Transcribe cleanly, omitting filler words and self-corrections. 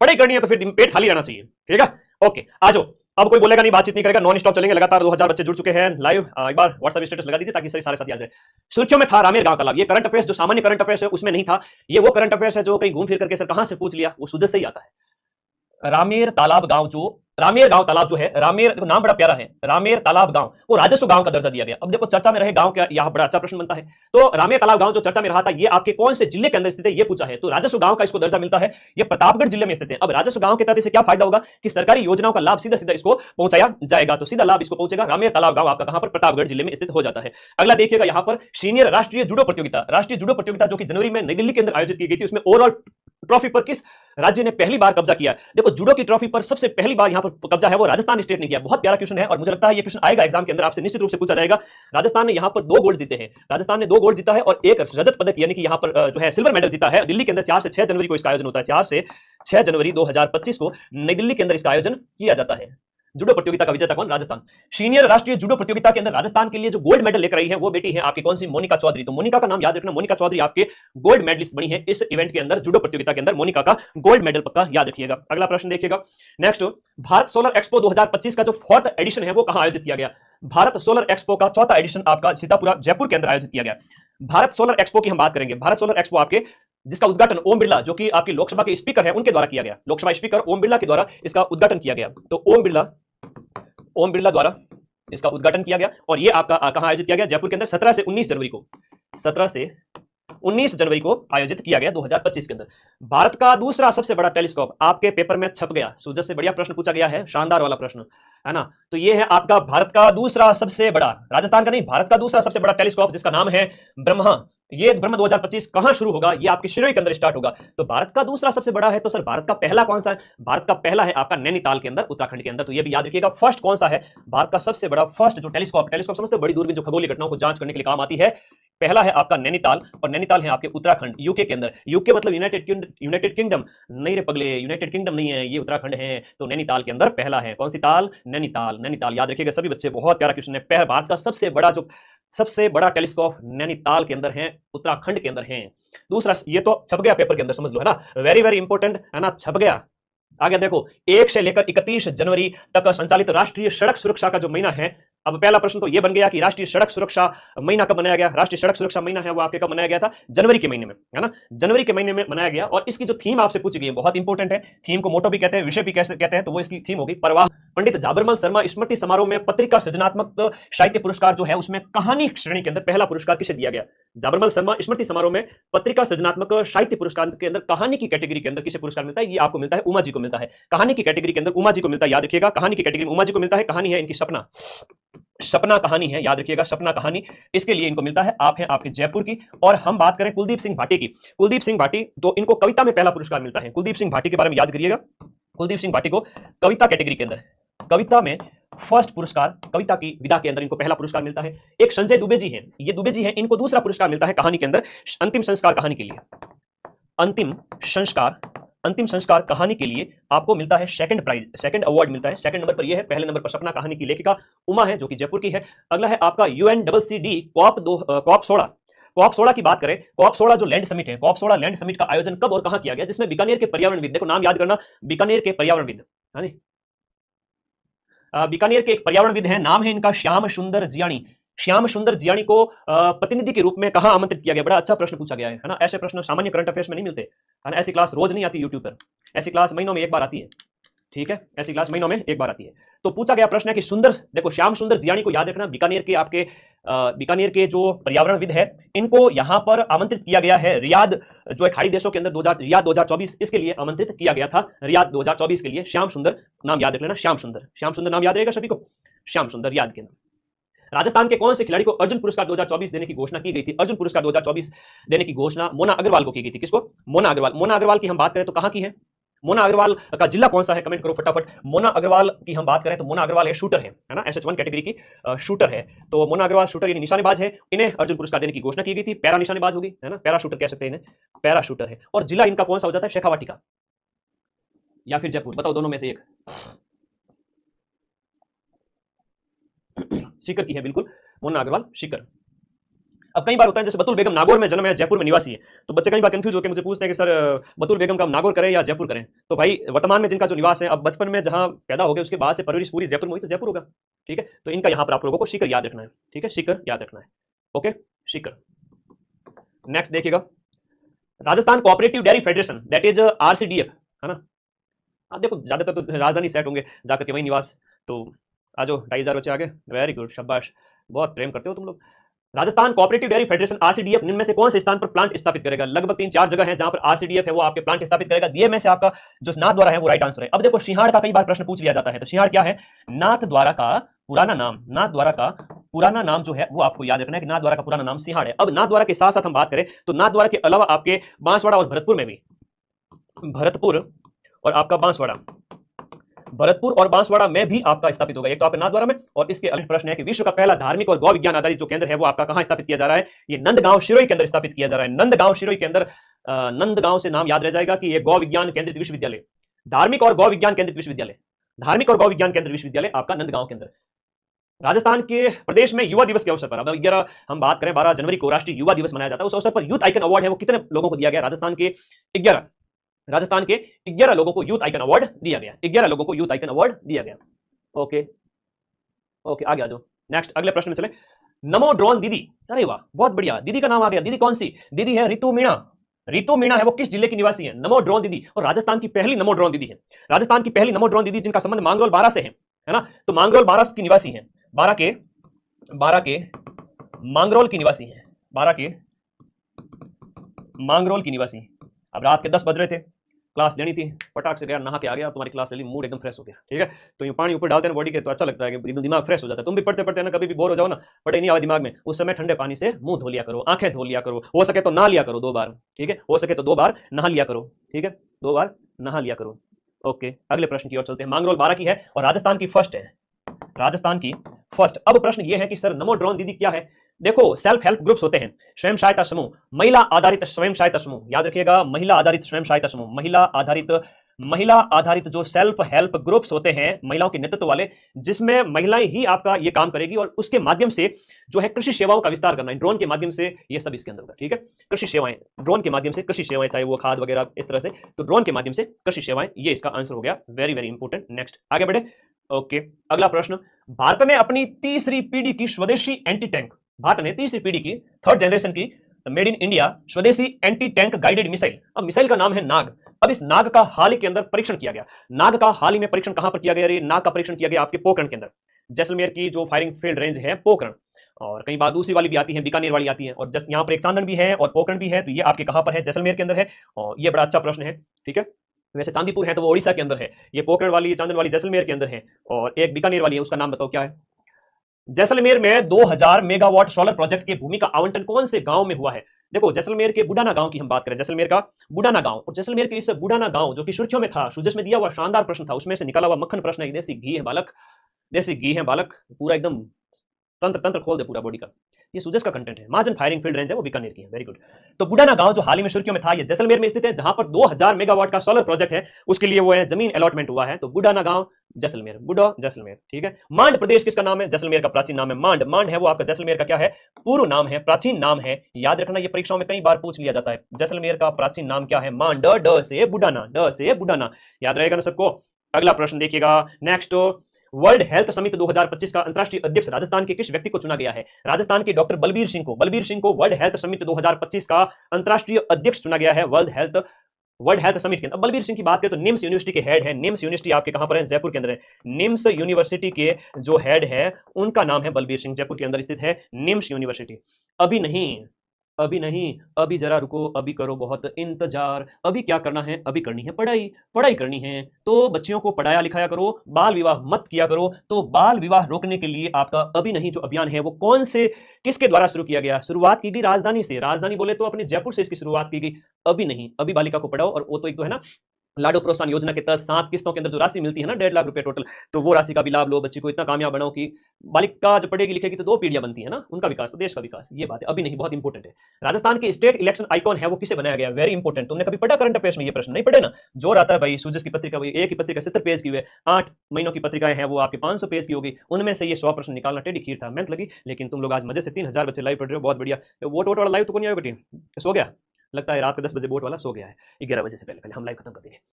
पढ़ाई करनी है तो फिर पेट खाली रहना चाहिए, ठीक है। ओके, आ जाओ। अब कोई बोलेगा नहीं, बातचीत नहीं करेगा, नॉन स्टॉप चलेंगे लगातार। 2000 बच्चे जुड़ चुके हैं लाइव। एक बार व्हाट्सएप स्टेटस लगा दीजिए ताकि सही सारे साथी आ जाए। सुर्खियों में था रामेर गांव तालाब। ये करंट अफेयर्स जो सामान्य करंट अफेयर्स है उसमें नहीं था। ये वो करंट अफेयर्स है जो कहीं घूम फिर करके सर कहां से पूछ लिया, वो सुजत से ही आता है। रामेर तालाब गांव जो रामेर गांव तालाब जो है, रामेर देखो नाम बड़ा प्यारा है, रामेर तालाब गांव को राजस्व गांव का दर्जा दिया गया। अब देखो चर्चा में रहे गांव क्या, यह बड़ा अच्छा प्रश्न बनता है। तो रामेर तालाब गांव जो चर्चा में रहा था, ये आपके कौन से जिले के अंदर स्थित है, ये पूछा है। तो राजस्व गांव का इसको दर्जा मिलता है। ये प्रतापगढ़ जिले में स्थित है। अब राजस्व गांव के तहत इसे क्या फायदा होगा कि सरकारी योजनाओं का लाभ सीधा सीधा इसको पहुंचाया जाएगा। तो सीधा लाभ इसको पहुंचेगा। रामेर तालाब गांव आपका कहां पर, प्रतापगढ़ जिले में स्थित हो जाता है। अगला देखिएगा यहां पर सीनियर राष्ट्रीय जूडो प्रतियोगिता। राष्ट्रीय जूडो प्रतियोगिता जो कि जनवरी में नई दिल्ली के अंदर आयोजित की गई थी, उसमें ओवरऑल ट्रॉफी पर किस राज्य ने पहली बार कब्जा किया? देखो जूडो की ट्रॉफी पर सबसे पहली बार यहां पर कब्जा है वो राजस्थान स्टेट ने किया। बहुत प्यारा क्वेश्चन है और मुझे लगता है ये क्वेश्चन आएगा एग्जाम के अंदर, आपसे निश्चित रूप से पूछा जाएगा। राजस्थान ने यहां पर 2 गोल्ड जीते हैं। राजस्थान ने 2 गोल्ड जीता है और 1 रजत पदक यानी कि यहां पर जो है सिल्वर मेडल जीता है। दिल्ली के अंदर 4 से 6 जनवरी को इसका आयोजन होता है। 4 से 6 जनवरी 2025 को नई दिल्ली के अंदर इसका आयोजन किया जाता है। जूडो प्रतियोगिता का विजेता कौन? राजस्थान। सीनियर राष्ट्रीय जूडो प्रतियोगिता के अंदर राजस्थान के लिए जो गोल्ड मेडल लेकर आई है वो बेटी है आपकी कौन सी? मोनिका चौधरी। तो मोनिका का नाम याद रखना, मोनिका चौधरी आपके गोल्ड मेडलिस्ट बनी है इस इवेंट के अंदर, जूडो प्रतियोगिता के अंदर। मोनिका का गोल्ड मेडल पक्का याद रखिएगा। अगला प्रश्न देखिएगा नेक्स्ट, भारत सोलर एक्सपो 2025 का जो 4th एडिशन है वो कहां आयोजित किया गया? भारत सोलर एक्सपो का 4था एडिशन आपका सीतापुरा जयपुर के अंदर आयोजित किया गया। भारत सोलर एक्सपो की हम बात करेंगे। भारत सोलर एक्सपो आपके जिसका उद्घाटन ओम बिरला जो कि आपकी लोकसभा के स्पीकर है उनके द्वारा किया गया। लोकसभा स्पीकर ओम बिरला के द्वारा इसका उद्घाटन किया गया। तो ओम बिरला द्वारा इसका उद्घाटन किया गया और ये आपका कहां आयोजित किया गया? जयपुर के अंदर 17 से 19 जनवरी को 17 से 19 जनवरी को आयोजित किया गया 2025 के अंदर। भारत का दूसरा सबसे बड़ा टेलीस्कोप आपके पेपर में छप गया। सूजत से बढ़िया प्रश्न पूछा गया है, शानदार वाला प्रश्न है ना। तो ये है आपका भारत का दूसरा सबसे बड़ा, राजस्थान का नहीं, भारत का दूसरा सबसे बड़ा टेलीस्कोप जिसका नाम है ब्रह्मा। ये ब्रह्म 2025 कहां शुरू होगा? ये आपके शिरोई के अंदर स्टार्ट होगा। तो भारत का दूसरा सबसे बड़ा है तो सर भारत का पहला कौन सा है? भारत का पहला है आपका नैनीताल के अंदर, उत्तराखंड के अंदर। तो ये भी याद रखिएगा। फर्स्ट कौन सा है? भारत का सबसे बड़ा फर्स्ट जो टेलीस्कोप समझते हो, बड़ी दूरबीन जो खगोलीय घटनाओं को जांच करने के लिए काम आती है, पहला है आपका नैनीताल। और नैनीताल है आपके उत्तराखंड, यूके के अंदर। यूके मतलब यूनाइटेड किंगडम नहीं रे पगले, यूनाइटेड किंगडम नहीं है, ये उत्तराखंड है। तो नैनीताल के अंदर पहला है। कौन सी ताल? नैनीताल। नैनीताल याद रखिएगा सभी बच्चे, बहुत प्यारा क्वेश्चन है। भारत का सबसे बड़ा टेलीस्कोप नैनीताल के अंदर है, उत्तराखंड के अंदर है। दूसरा ये तो छप गया पेपर के अंदर, समझ लो है ना, वेरी वेरी इंपॉर्टेंट है ना, छप गया। आगे देखो 1 से लेकर 31 जनवरी तक संचालित राष्ट्रीय सड़क सुरक्षा का जो महीना है, अब पहला प्रश्न तो यह बन गया कि राष्ट्रीय सड़क सुरक्षा महीना कब मनाया गया? राष्ट्रीय सड़क सुरक्षा महीना है वो आपके कब मनाया गया था? जनवरी के महीने में, है ना, जनवरी के महीने में मनाया गया। और इसकी जो थीम आपसे पूछी गई है बहुत इंपॉर्टेंट है। थीम को मोटो भी कहते हैं, विषय भी कहते हैं, तो वो इसकी थीम होगी प्रवाह। पंडित जाबरमल शर्मा स्मृति समारोह में पत्रिका सृजनात्मक साहित्य पुरस्कार जो है उसमें कहानी श्रेणी के अंदर पहला पुरस्कार किसे दिया गया? जाबरमल शर्मा स्मृति समारोह में पत्रिका सृजनात्मक साहित्य पुरस्कार के अंदर कहानी की कैटेगरी के अंदर किसे पुरस्कार मिलता है? ये आपको मिलता है उमा जी को मिलता है। कहानी की कैटेगरी के अंदर उमा जी को मिलता है, याद रखिएगा। कहानी की कैटेगरी में उमा जी को मिलता है। कहानी है इनकी सपना कहानी है, याद रखिएगा, सपना कहानी। इसके लिए इनको मिलता है। आप हैं आपके जयपुर की। और हम बात करें कुलदीप सिंह भाटी की, कुलदीप सिंह भाटी तो इनको कविता में पहला पुरस्कार मिलता है। कुलदीप सिंह भाटी के बारे में याद करिएगा। कुलदीप सिंह भाटी को कविता कैटेगरी के अंदर, कविता में फर्स्ट पुरस्कार, कविता की विधा के अंदर इनको पहला पुरस्कार मिलता है। एक संजय दुबे जी हैं, ये दुबे जी हैं, इनको दूसरा पुरस्कार मिलता है कहानी के अंदर, अंतिम संस्कार कहानी के लिए। अंतिम संस्कार कहानी के लिए आपको मिलता है सेकंड प्राइज, सेकंड अवार्ड मिलता है। सेकंड नंबर पर यह है, पहले नंबर पर सपना कहानी की लेखिका उमा है जो कि जयपुर की है। अगला है आपका UNCCD कॉप 16 की बात करें, कॉप 16 जो लैंड समिट है, कॉप 16 लैंड समिट का आयोजन कब और कहां किया गया? जिसमें बीकानेर के पर्यावरणविद, देखो नाम याद करना, बीकानेर के पर्यावरणविद, बीकानेर के एक पर्यावरणविद हैं, नाम है इनका श्याम सुंदर जियाणी। श्याम सुंदर जियाणी को प्रतिनिधि के रूप में कहां आमंत्रित किया गया? बड़ा अच्छा प्रश्न पूछा गया है ना। ऐसे प्रश्न सामान्य करंट अफेयर्स में नहीं मिलते, है ना। ऐसी क्लास रोज नहीं आती यूट्यूब पर, ऐसी क्लास महीनों में एक बार आती है, ठीक है, ऐसी क्लास महीनों में एक बार आती है। तो पूछा गया प्रश्न है कि सुंदर, देखो श्याम सुंदर जियाणी को याद रखना, बीकानेर के जो पर्यावरणविद है, इनको यहां पर आमंत्रित किया गया है रियाद, जो एक खाड़ी देशों के अंदर रियाद 2024, इसके लिए आमंत्रित किया गया था, रियाद 2024 के लिए। श्याम सुंदर नाम याद रख लेना, श्याम सुंदर नाम याद रहेगा सभी को, श्याम सुंदर याद के अंदर। राजस्थान के कौन से खिलाड़ी को अर्जुन पुरस्कार 2024 देने की घोषणा की गई थी? अर्जुन पुरस्कार 2024 देने की घोषणा मोना अग्रवाल को की गई थी। किसको? मोना अग्रवाल। मोना अग्रवाल की हम बात करें तो कहां की है? मोना अग्रवाल का जिला कौन सा है? कमेंट करो फटाफट। मोना अग्रवाल की हम बात करें तो मोना अग्रवाल है, शूटर है ना, SH1 कैटेगरी की शूटर है। तो मोना अग्रवाल शूटर यानी निशानेबाज है, इन्हें अर्जुन पुरस्कार देने की घोषणा की गई थी। पैरा निशानेबाज होगी, है ना, पैरा शूटर कह सकते हैं इन्हें, पैरा शूटर है। और जिला इनका कौन सा हो जाता है? शेखावाटी का या फिर जयपुर, बताओ दोनों में से एक। सीकर की है बिल्कुल, मोना अग्रवाल सीकर। अब कई बार होता है जैसे बतुल बेगम नागौर में जन्म है, जयपुर में निवासी है, तो बच्चे कई बार कंफ्यूज होकर मुझे पूछते हैं कि सर बतुल बेगम का हम नागौर करें या जयपुर करें। तो भाई वर्तमान में जिनका जो निवास है, अब बचपन में जहां पैदा हो गए उसके बाद से परवरिश पूरी जयपुर में हुई तो जयपुर होगा, ठीक है। तो इनका यहां पर आप लोगों को सीकर याद रखना है, ठीक है, सीकर याद रखना है। ओके, सीकर। नेक्स्ट देखिएगा, Rajasthan cooperative dairy federation, that is RCDF, है ना। आप देखो ज्यादातर तो राजधानी सेट होंगे जाकर के वही निवास। तो आ जाओ, 2,500 बच्चे आगे, वेरी गुड, शाबाश, बहुत प्रेम करते हो तुम लोग। Rajasthan cooperative dairy federation RCDF निम्न में से कौन से स्थान पर प्लांट स्थापित करेगा? लगभग 3-4 जगह है जहां पर आरसीडीएफ है वो आपके प्लांट स्थापित करेगा। दिए में से आपका जो नाथ द्वारा है वो राइट आंसर है। अब देखो सिंहाड़ का कई बार प्रश्न पूछ लिया जाता है, तो सिंहाड़ क्या है? नाथ द्वारा का पुराना नाम, नाथ द्वारा का पुराना नाम जो है वो आपको याद रखना है कि नाथ द्वारा का पुराना नाम सिंहाड़ है। अब नाथ द्वारा के साथ साथ हम बात करें तो नाथ द्वारा के अलावा आपके बांसवाड़ा और भरतपुर में भी, भरतपुर और आपका बांसवाड़ा, भरतपुर और बांसवाड़ा में भी आपका स्थापित होगा। एक तो आपके नाथद्वारा में, और इसके अगले प्रश्न है कि विश्व का पहला धार्मिक और गौ विज्ञान आधारित जो केंद्र है वो आपका कहां स्थापित किया जा रहा है? ये नंदगांव शिरोई के अंदर स्थापित किया जा रहा है। नंदगांव शिरोई के अंदर, नंदगांव से नाम याद रह जाएगा कि ये गौ विज्ञान केंद्रित विश्वविद्यालय, धार्मिक और गौ विज्ञान केंद्रित विश्वविद्यालय, धार्मिक और गौ विज्ञान केंद्रित विश्वविद्यालय आपका नंदगांव के अंदर। राजस्थान के प्रदेश में युवा दिवस के अवसर पर, अब 11 हम बात करें, 12 जनवरी को राष्ट्रीय युवा दिवस मनाया जाता है। उस अवसर पर यूथ आइकन अवार्ड है वो कितने लोगों को दिया गया? राजस्थान के 11 लोगों को यूथ आइकन अवार्ड दिया गया। 11 लोगों को यूथ आइकन अवार्ड दिया गया। ओके ओके, आगे आ जाओ। नेक्स्ट अगले प्रश्न में चले। नमो ड्रोन दीदी, अरे वाह, बहुत बढ़िया, दीदी का नाम आ गया। दीदी कौन सी दीदी है? रितु मीणा। रितु मीणा है वो किस जिले की निवासी है? नमो ड्रोन दीदी, और राजस्थान की पहली नमो ड्रोन दीदी है। राजस्थान की पहली नमो ड्रोन दीदी जिनका संबंध मांगरोल 12 से है ना। तो मांगरोल 12 की निवासी है, 12 के मांगरोल की निवासी है, 12 के मांगरोल की निवासी। अब रात के 10 बज रहे थे, क्लास लेनी थी, पटाख से गया, नहा के आ गया, तुम्हारी क्लास ले ली, मूड एकदम फ्रेश हो गया, ठीक है। तो ये पानी ऊपर डालते हैं बॉडी के तो अच्छा लगता है कि एकदम दिमाग फ्रेश हो जाता है। तुम भी पढ़ते पढ़ते ना कभी भी बोर हो जाओ ना, पढ़े नहीं आवा दिमाग में, उस समय ठंडे पानी से मुंह धो लिया करो, आंखें धो लिया करो, हो सके तो नहा लिया करो 2 बार, ठीक है, हो सके तो 2 बार नहा लिया करो, ठीक है, 2 बार नहा लिया करो। ओके, अगले प्रश्न की ओर चलते हैं। मांगरोल 12 की है और राजस्थान की फर्स्ट है, राजस्थान की फर्स्ट। अब प्रश्न ये है कि सर नमो ड्रोन दीदी क्या है? देखो, सेल्फ हेल्प ग्रुप्स होते हैं, स्वयं सहायता समूह, महिला आधारित स्वयं सहायता समूह, याद रखिएगा, महिला आधारित स्वयं सहायता समूह, महिला आधारित जो सेल्फ हेल्प ग्रुप्स होते हैं, महिलाओं के नेतृत्व वाले, जिसमें महिलाएं ही आपका ये काम करेगी और उसके माध्यम से जो है कृषि सेवाओं का विस्तार करना है, ड्रोन के माध्यम से ये सब इसके अंदर होगा, ठीक है। कृषि सेवाएं, ड्रोन के माध्यम से कृषि सेवाएं, चाहे वो खाद वगैरह इस तरह से, तो ड्रोन के माध्यम से कृषि सेवाएं, ये इसका आंसर हो गया। Very very important. नेक्स्ट आगे बढ़े। ओके, अगला प्रश्न। भारत ने अपनी तीसरी पीढ़ी की स्वदेशी एंटी टैंक, भारत ने तीसरी पीढ़ी की, 3rd जनरेशन की मेड इन इंडिया स्वदेशी एंटी टैंक गाइडेड मिसाइल, अब मिसाइल का नाम है नाग। अब इस नाग का हाल ही के अंदर परीक्षण किया गया। नाग का हाल ही में परीक्षण कहां पर किया गया? नाग का परीक्षण किया गया आपके पोखरण के अंदर, जैसलमेर की जो फायरिंग फील्ड रेंज है पोखरण, और कई बार दूसरी वाली भी आती है, बीकानेर वाली आती है, और जस्ट यहाँ पर एक चांदन भी है और पोखरण भी है, तो ये आपके कहां पर है? जैसलमेर के अंदर है। और ये बड़ा अच्छा प्रश्न है, ठीक है। वैसे चांदीपुर है तो वो ओडिशा के अंदर है, ये पोखरण वाली, चांदन वाली जैसलमेर के अंदर है, और एक बीकानेर वाली है, उसका नाम बताओ क्या है? जैसलमेर में 2000 मेगावाट सोलर प्रोजेक्ट के भूमि का आवंटन कौन से गांव में हुआ है? देखो, जैसलमेर के बुडाना गांव की हम बात करें, जैसलमेर का बुडाना गांव, और जैसलमेर के इस बुडाना गांव जो कि सुर्खियों में था, सुजस में दिया हुआ शानदार प्रश्न था, उसमें से निकला हुआ मक्खन प्रश्न है। देसी घी है बालक, देसी घी है बालक, पूरा एकदम तंत्र तंत्र खोल दे पूरा बॉडी का, ये सुजस का कंटेंट है। महाजन फायरिंग फील्ड रेंज है वो बीकानेर की है। Very good. तो बुडाना गांव जो हाल ही में सुर्खियों में था, ये जैसलमेर में स्थित है, जहां पर 2000 मेगावाट का सोलर प्रोजेक्ट है, उसके लिए वो है जमीन अलॉटमेंट हुआ है। तो बुडाना गांव जैसलमेर, बुडा जैसलमेर, ठीक है। मांड प्रदेश किसका नाम है? जैसलमेर का प्राचीन नाम है मांड। मांड है वो आपका जैसलमेर का क्या है? पूर्व नाम है, प्राचीन नाम है, याद रखना, ये परीक्षाओं में कई बार पूछ लिया जाता है। जैसलमेर का प्राचीन नाम क्या है? मांड, ड से बुडाना, ड से बुडाना, याद रहेगा ना सबको। अगला प्रश्न देखिएगा। नेक्स्ट, वर्ल्ड हेल्थ समिट 2025 का अंतरराष्ट्रीय अध्यक्ष राजस्थान के किस व्यक्ति को चुना गया है? राजस्थान के डॉक्टर बलबीर सिंह को वर्ल्ड हेल्थ समिट 2025 का अंतरराष्ट्रीय अध्यक्ष चुना गया है। वर्ल्ड हेल्थ समिट के अंदर बलबीर सिंह की बात करें तो निम्स यूनिवर्सिटी के हेड है। निम्स यूनिवर्सिटी आपके कहां पर है? जयपुर के अंदर है। निम्स यूनिवर्सिटी के जो हेड है उनका नाम है बलबीर सिंह, जयपुर के अंदर स्थित है निम्स यूनिवर्सिटी। अभी नहीं, अभी जरा रुको, अभी करो बहुत इंतजार। अभी क्या करना है? अभी करनी है पढ़ाई करनी है, तो बच्चियों को पढ़ाया लिखाया करो, बाल विवाह मत किया करो। तो बाल विवाह रोकने के लिए आपका अभी नहीं जो अभियान है वो कौन से, किसके द्वारा शुरू किया गया? शुरुआत की गई राजधानी से, राजधानी बोले तो अपने जयपुर से इसकी शुरुआत की गई। अभी नहीं, अभी बालिका को पढ़ाओ, और वो तो एक तो है ना लाडो प्रोत्साहन योजना के तहत 7 किस्तों के अंदर जो राशि मिलती है ना, 1.5 लाख रुपए टोटल, तो वो राशि का भी लाभ लो। बच्ची को इतना कामयाब बनाओ कि बालिका जब पढ़ेगी लिखेगी तो 2 पीढ़ियाँ बनती हैं ना, उनका विकास तो देश का विकास, ये बात है। अभी नहीं, बहुत इंपॉर्टेंट है। राजस्थान के स्टेट इलेक्शन आइकॉन है वो किसे बनाया गया है? Very important. तुमने कभी पढ़ा करंट अफेयर्स में ये प्रश्न? नहीं पढ़े ना? जोर आता है भाई, सूजस की पत्रिका, वही एक ही पत्रिका 70 पेज की है, 8 महीनों की पत्रिकाएं हैं वो आपके 500 पेज की होगी, उनमें से ये 100 प्रश्न निकालना टेढ़ी खीर था, मेहनत लगी। लेकिन तुम लोग आज मजे से 3000 बच्चे लाइव पढ़ रहे हो, बहुत बढ़िया। वोट वोट वाला लाइव तो कौन नहीं आया बेटी? सो गया लगता है, रात के 10 बजे वोट वाला सो गया है, 11 बजे से पहले पहले हम लाइव खत्म कर देंगे।